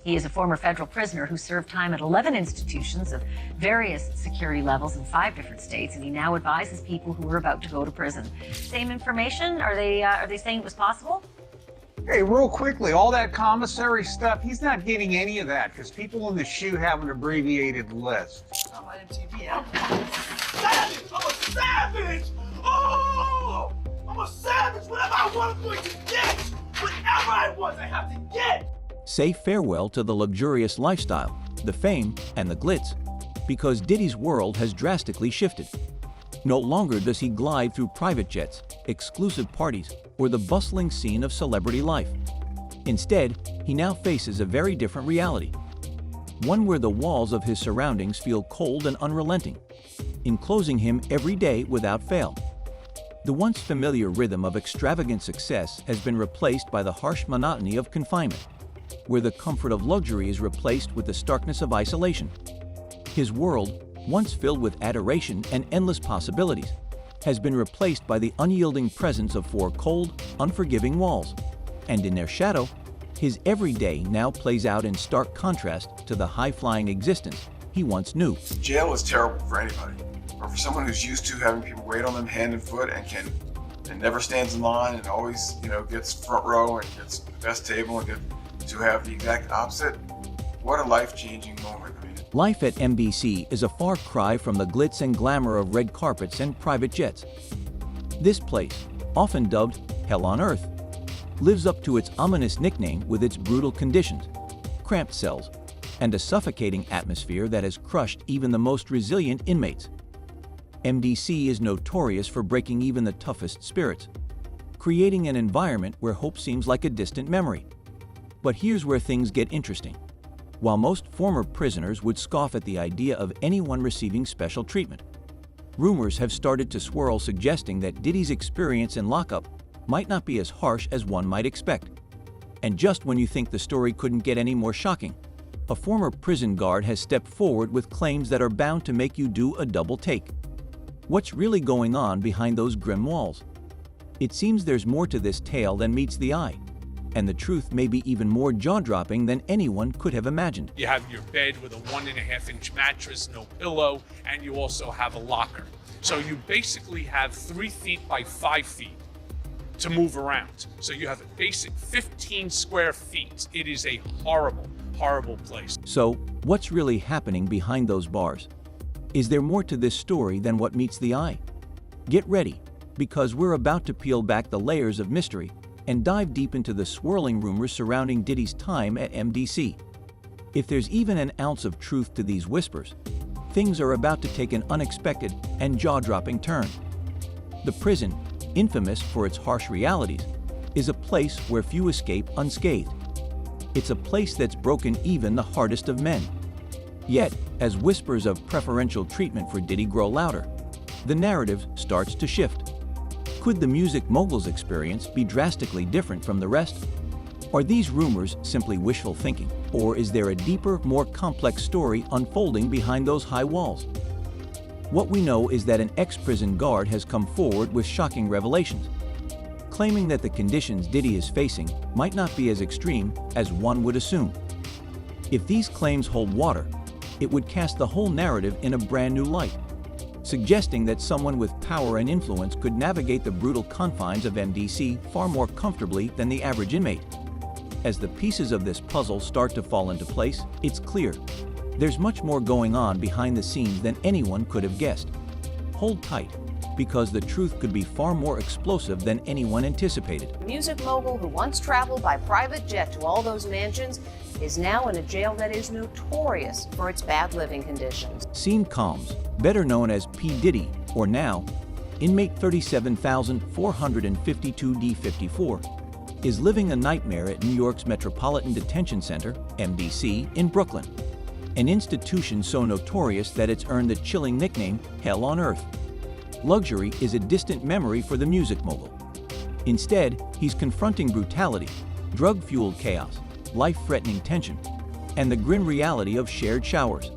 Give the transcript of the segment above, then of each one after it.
He is a former federal prisoner who served time at 11 institutions of various security levels in 5 different states, and he now advises people who are about to go to prison. Same information? Are they saying it was possible? Hey, real quickly, all that commissary stuff, he's not getting any of that because people in the SHU have an abbreviated list. I'm on MTV. Savage! I'm a savage! Oh! I'm a savage! Whatever I want, I'm going to get! Whatever I want, I have to get! Say farewell to the luxurious lifestyle, the fame, and the glitz, because Diddy's world has drastically shifted. No longer does he glide through private jets, exclusive parties, or the bustling scene of celebrity life. Instead, he now faces a very different reality. One where the walls of his surroundings feel cold and unrelenting, enclosing him every day without fail. The once familiar rhythm of extravagant success has been replaced by the harsh monotony of confinement, where the comfort of luxury is replaced with the starkness of isolation. His world, once filled with adoration and endless possibilities, has been replaced by the unyielding presence of 4 cold, unforgiving walls. And in their shadow, his everyday now plays out in stark contrast to the high-flying existence he once knew. Jail is terrible for anybody, but for someone who's used to having people wait on them hand and foot and never stands in line and always, gets front row and gets the best table and get to have the exact opposite, what a life-changing moment. Life at MDC is a far cry from the glitz and glamour of red carpets and private jets. This place, often dubbed Hell on Earth, lives up to its ominous nickname with its brutal conditions, cramped cells, and a suffocating atmosphere that has crushed even the most resilient inmates. MDC is notorious for breaking even the toughest spirits, creating an environment where hope seems like a distant memory. But here's where things get interesting. While most former prisoners would scoff at the idea of anyone receiving special treatment, rumors have started to swirl suggesting that Diddy's experience in lockup might not be as harsh as one might expect. And just when you think the story couldn't get any more shocking, a former prison guard has stepped forward with claims that are bound to make you do a double take. What's really going on behind those grim walls? It seems there's more to this tale than meets the eye, and the truth may be even more jaw-dropping than anyone could have imagined. You have your bed with a 1.5-inch mattress, no pillow, and you also have a locker. So you basically have 3 feet by 5 feet to move around. So you have a basic 15 square feet. It is a horrible, horrible place. So what's really happening behind those bars? Is there more to this story than what meets the eye? Get ready, because we're about to peel back the layers of mystery and dive deep into the swirling rumors surrounding Diddy's time at MDC. If there's even an ounce of truth to these whispers, things are about to take an unexpected and jaw-dropping turn. The prison, infamous for its harsh realities, is a place where few escape unscathed. It's a place that's broken even the hardest of men. Yet, as whispers of preferential treatment for Diddy grow louder, the narrative starts to shift. Could the music mogul's experience be drastically different from the rest? Are these rumors simply wishful thinking, or is there a deeper, more complex story unfolding behind those high walls? What we know is that an ex-prison guard has come forward with shocking revelations, claiming that the conditions Diddy is facing might not be as extreme as one would assume. If these claims hold water, it would cast the whole narrative in a brand new light, suggesting that someone with power and influence could navigate the brutal confines of MDC far more comfortably than the average inmate. As the pieces of this puzzle start to fall into place, it's clear there's much more going on behind the scenes than anyone could have guessed. Hold tight, because the truth could be far more explosive than anyone anticipated. The music mogul who once traveled by private jet to all those mansions is now in a jail that is notorious for its bad living conditions. Sean Combs, better known as P. Diddy, or now, inmate 37,452D54, is living a nightmare at New York's Metropolitan Detention Center, MDC, in Brooklyn, an institution so notorious that it's earned the chilling nickname Hell on Earth. Luxury is a distant memory for the music mogul. Instead, he's confronting brutality, drug-fueled chaos, life-threatening tension, and the grim reality of shared showers.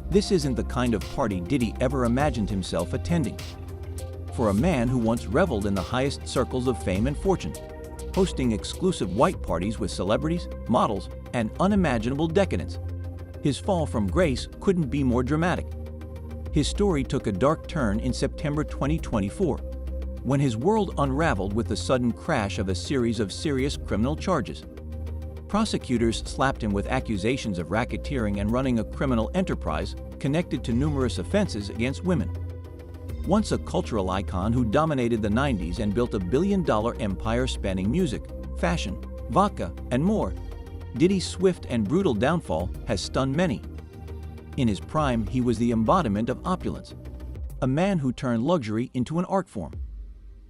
This isn't the kind of party Diddy ever imagined himself attending. For a man who once reveled in the highest circles of fame and fortune, hosting exclusive white parties with celebrities, models, and unimaginable decadence. His fall from grace couldn't be more dramatic. His story took a dark turn in September 2024, when his world unraveled with the sudden crash of a series of serious criminal charges. Prosecutors slapped him with accusations of racketeering and running a criminal enterprise connected to numerous offenses against women. Once a cultural icon who dominated the 90s and built a billion-dollar empire spanning music, fashion, vodka, and more, Diddy's swift and brutal downfall has stunned many. In his prime, he was the embodiment of opulence, a man who turned luxury into an art form.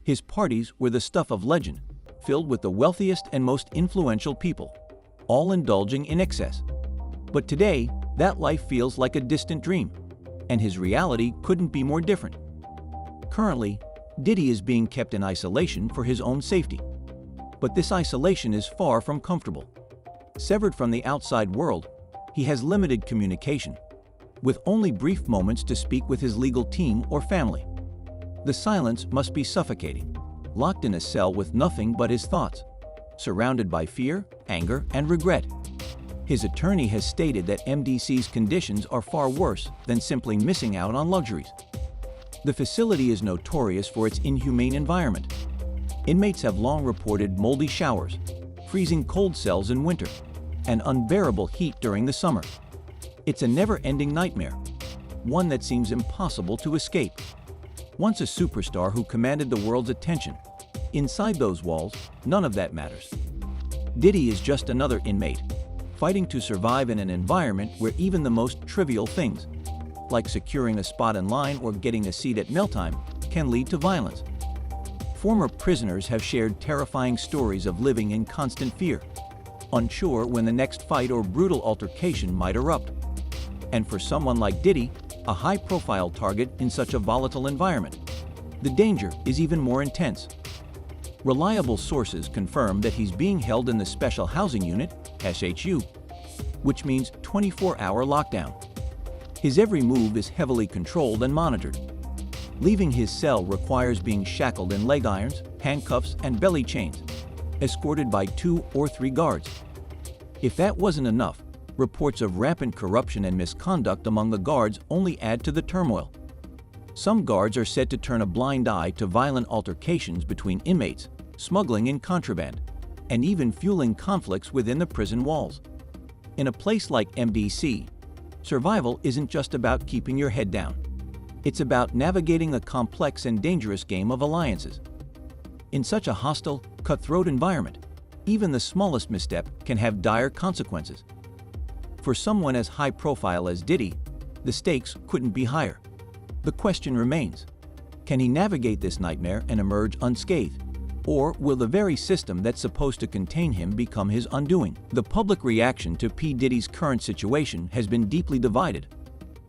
His parties were the stuff of legend, filled with the wealthiest and most influential people, all indulging in excess. But today, that life feels like a distant dream, and his reality couldn't be more different. Currently, Diddy is being kept in isolation for his own safety. But this isolation is far from comfortable. Severed from the outside world, he has limited communication, with only brief moments to speak with his legal team or family. The silence must be suffocating, locked in a cell with nothing but his thoughts, surrounded by fear, anger, and regret. His attorney has stated that MDC's conditions are far worse than simply missing out on luxuries. The facility is notorious for its inhumane environment. Inmates have long reported moldy showers, freezing cold cells in winter, and unbearable heat during the summer. It's a never-ending nightmare, one that seems impossible to escape. Once a superstar who commanded the world's attention, inside those walls, none of that matters. Diddy is just another inmate, fighting to survive in an environment where even the most trivial things, like securing a spot in line or getting a seat at mealtime, can lead to violence. Former prisoners have shared terrifying stories of living in constant fear, unsure when the next fight or brutal altercation might erupt. And for someone like Diddy, a high-profile target in such a volatile environment, the danger is even more intense. Reliable sources confirm that he's being held in the Special Housing Unit, SHU, which means 24-hour lockdown. His every move is heavily controlled and monitored. Leaving his cell requires being shackled in leg irons, handcuffs, and belly chains, escorted by 2 or 3 guards. If that wasn't enough, reports of rampant corruption and misconduct among the guards only add to the turmoil. Some guards are said to turn a blind eye to violent altercations between inmates, smuggling in contraband, and even fueling conflicts within the prison walls. In a place like MDC, survival isn't just about keeping your head down. It's about navigating the complex and dangerous game of alliances. In such a hostile, cutthroat environment, even the smallest misstep can have dire consequences. For someone as high profile as Diddy, the stakes couldn't be higher. The question remains, can he navigate this nightmare and emerge unscathed? Or will the very system that's supposed to contain him become his undoing? The public reaction to P. Diddy's current situation has been deeply divided.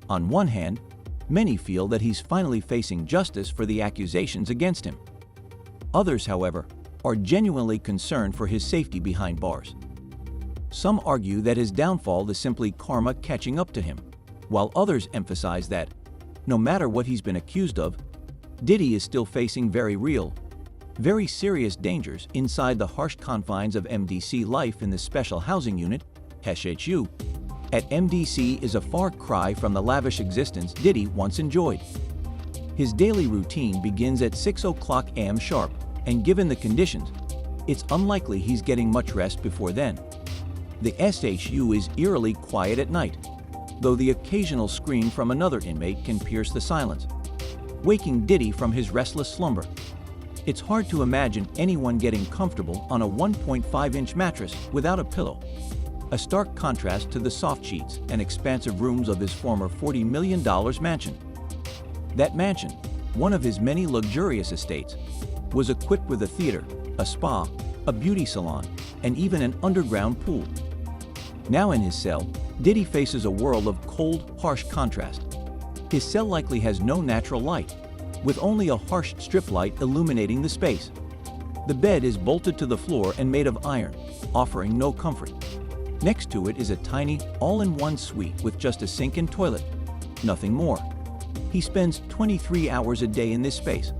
On one hand, many feel that he's finally facing justice for the accusations against him. Others, however, are genuinely concerned for his safety behind bars. Some argue that his downfall is simply karma catching up to him, while others emphasize that, no matter what he's been accused of, Diddy is still facing very real, very serious dangers inside the harsh confines of MDC life in the Special Housing Unit, SHU. At MDC is a far cry from the lavish existence Diddy once enjoyed. His daily routine begins at 6:00 a.m. sharp, and given the conditions, it's unlikely he's getting much rest before then. The SHU is eerily quiet at night, though the occasional scream from another inmate can pierce the silence, waking Diddy from his restless slumber. It's hard to imagine anyone getting comfortable on a 1.5-inch mattress without a pillow, a stark contrast to the soft sheets and expansive rooms of his former $40 million mansion. That mansion, one of his many luxurious estates, was equipped with a theater, a spa, a beauty salon, and even an underground pool. Now in his cell, Diddy faces a world of cold, harsh contrast. His cell likely has no natural light, with only a harsh strip light illuminating the space. The bed is bolted to the floor and made of iron, offering no comfort. Next to it is a tiny, all-in-one suite with just a sink and toilet. Nothing more. He spends 23 hours a day in this space,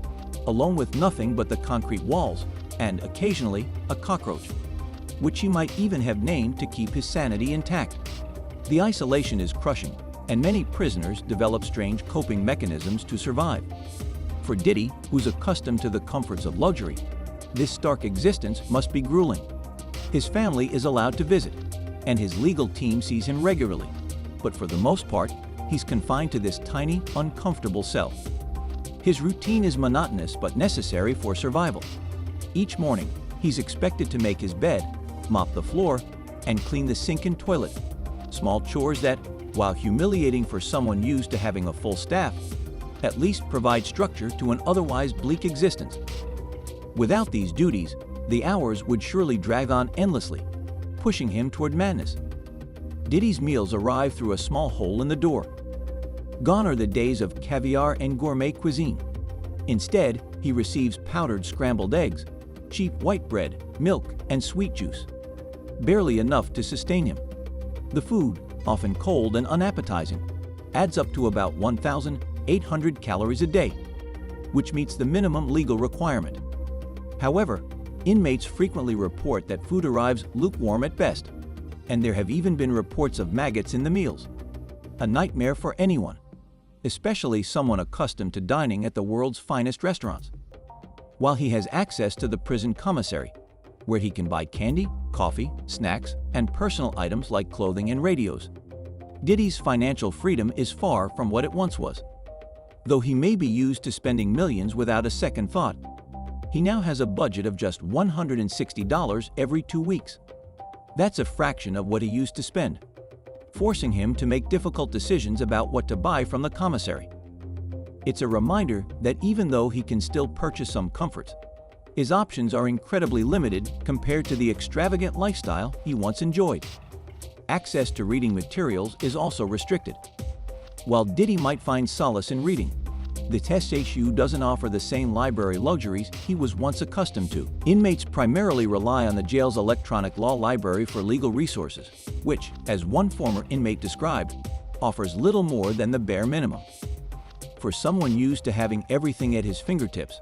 alone with nothing but the concrete walls and occasionally a cockroach, which he might even have named to keep his sanity intact. The isolation is crushing, and many prisoners develop strange coping mechanisms to survive. For Diddy, who's accustomed to the comforts of luxury, this stark existence must be grueling. His family is allowed to visit, and his legal team sees him regularly, but for the most part, he's confined to this tiny, uncomfortable cell. His routine is monotonous but necessary for survival. Each morning, he's expected to make his bed, mop the floor, and clean the sink and toilet. Small chores that, while humiliating for someone used to having a full staff, at least provide structure to an otherwise bleak existence. Without these duties, the hours would surely drag on endlessly, pushing him toward madness. Diddy's meals arrive through a small hole in the door. Gone are the days of caviar and gourmet cuisine. Instead, he receives powdered scrambled eggs, cheap white bread, milk, and sweet juice. Barely enough to sustain him. The food, often cold and unappetizing, adds up to about 1,800 calories a day, which meets the minimum legal requirement. However, inmates frequently report that food arrives lukewarm at best, and there have even been reports of maggots in the meals. A nightmare for anyone, especially someone accustomed to dining at the world's finest restaurants. While he has access to the prison commissary, where he can buy candy, coffee, snacks, and personal items like clothing and radios, Diddy's financial freedom is far from what it once was. Though he may be used to spending millions without a second thought, he now has a budget of just $160 every 2 weeks. That's a fraction of what he used to spend, forcing him to make difficult decisions about what to buy from the commissary. It's a reminder that even though he can still purchase some comforts, his options are incredibly limited compared to the extravagant lifestyle he once enjoyed. Access to reading materials is also restricted. While Diddy might find solace in reading, the SHU doesn't offer the same library luxuries he was once accustomed to. Inmates primarily rely on the jail's electronic law library for legal resources, which, as one former inmate described, offers little more than the bare minimum. For someone used to having everything at his fingertips,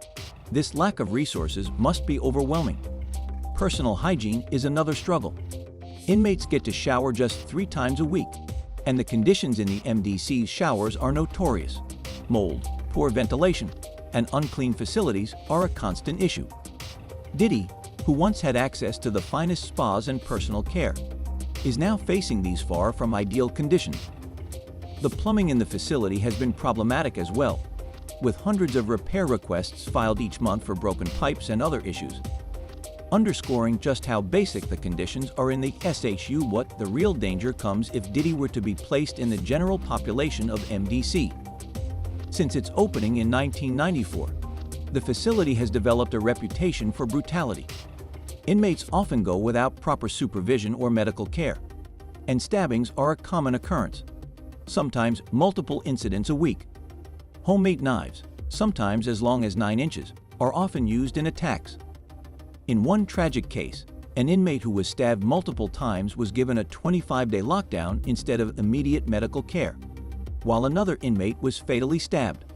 this lack of resources must be overwhelming. Personal hygiene is another struggle. Inmates get to shower just 3 times a week, and the conditions in the MDC's showers are notorious. Mold, poor ventilation, and unclean facilities are a constant issue. Diddy, who once had access to the finest spas and personal care, is now facing these far from ideal conditions. The plumbing in the facility has been problematic as well, with hundreds of repair requests filed each month for broken pipes and other issues, underscoring just how basic the conditions are in the SHU. What the real danger comes if Diddy were to be placed in the general population of MDC. Since its opening in 1994, the facility has developed a reputation for brutality. Inmates often go without proper supervision or medical care, and stabbings are a common occurrence, sometimes multiple incidents a week. Homemade knives, sometimes as long as 9 inches, are often used in attacks. In one tragic case, an inmate who was stabbed multiple times was given a 25-day lockdown instead of immediate medical care, while another inmate was fatally stabbed.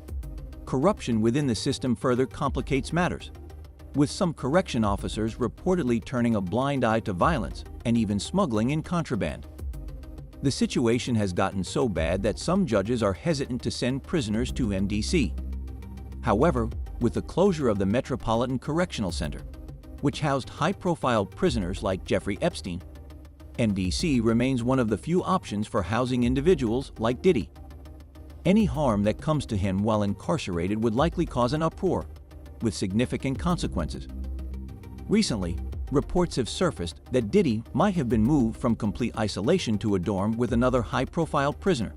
Corruption within the system further complicates matters, with some correction officers reportedly turning a blind eye to violence and even smuggling in contraband. The situation has gotten so bad that some judges are hesitant to send prisoners to MDC. However, with the closure of the Metropolitan Correctional Center, which housed high-profile prisoners like Jeffrey Epstein, MDC remains one of the few options for housing individuals like Diddy. Any harm that comes to him while incarcerated would likely cause an uproar, with significant consequences. Recently, reports have surfaced that Diddy might have been moved from complete isolation to a dorm with another high-profile prisoner,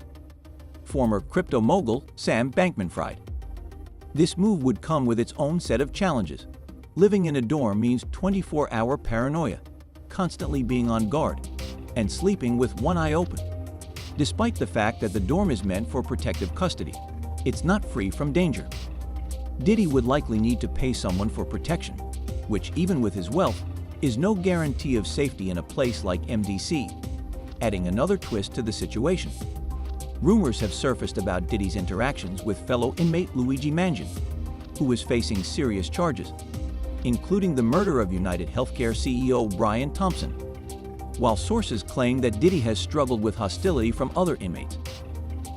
former crypto mogul Sam Bankman-Fried. This move would come with its own set of challenges. Living in a dorm means 24-hour paranoia, constantly being on guard, and sleeping with one eye open. Despite the fact that the dorm is meant for protective custody, it's not free from danger. Diddy would likely need to pay someone for protection, which, even with his wealth, is no guarantee of safety in a place like MDC, adding another twist to the situation. Rumors have surfaced about Diddy's interactions with fellow inmate Luigi Mangin, who is facing serious charges. including the murder of United Healthcare CEO Brian Thompson, while sources claim that Diddy has struggled with hostility from other inmates.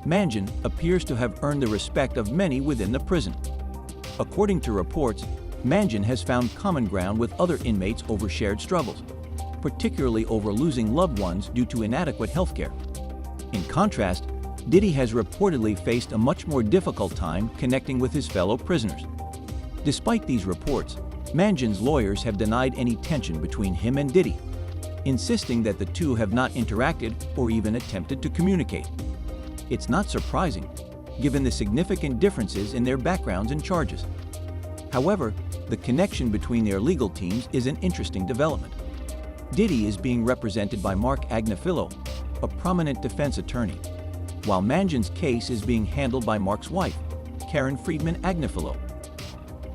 Mangan appears to have earned the respect of many within the prison. According to reports, Mangan has found common ground with other inmates over shared struggles, particularly over losing loved ones due to inadequate healthcare. In contrast, Diddy has reportedly faced a much more difficult time connecting with his fellow prisoners. Despite these reports, Mangan's lawyers have denied any tension between him and Diddy, insisting that the two have not interacted or even attempted to communicate. It's not surprising, given the significant differences in their backgrounds and charges. However, the connection between their legal teams is an interesting development. Diddy is being represented by Mark Agnifilo, a prominent defense attorney, while Mangan's case is being handled by Mark's wife, Karen Friedman Agnifilo.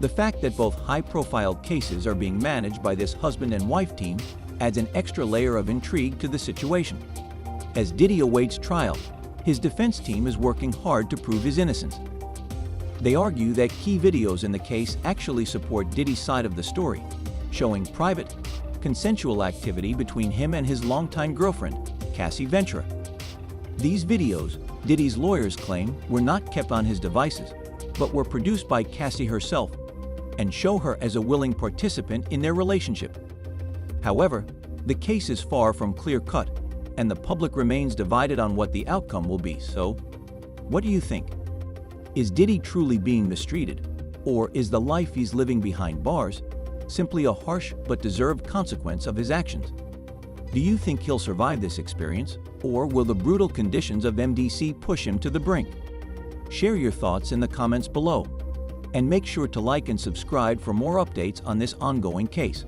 The fact that both high-profile cases are being managed by this husband and wife team adds an extra layer of intrigue to the situation. As Diddy awaits trial, his defense team is working hard to prove his innocence. They argue that key videos in the case actually support Diddy's side of the story, showing private, consensual activity between him and his longtime girlfriend, Cassie Ventura. These videos, Diddy's lawyers claim, were not kept on his devices, but were produced by Cassie herself and show her as a willing participant in their relationship. However, the case is far from clear-cut, and the public remains divided on what the outcome will be. So, what do you think? Is Diddy truly being mistreated, or is the life he's living behind bars simply a harsh but deserved consequence of his actions? Do you think he'll survive this experience, or will the brutal conditions of MDC push him to the brink? Share your thoughts in the comments below, and make sure to like and subscribe for more updates on this ongoing case.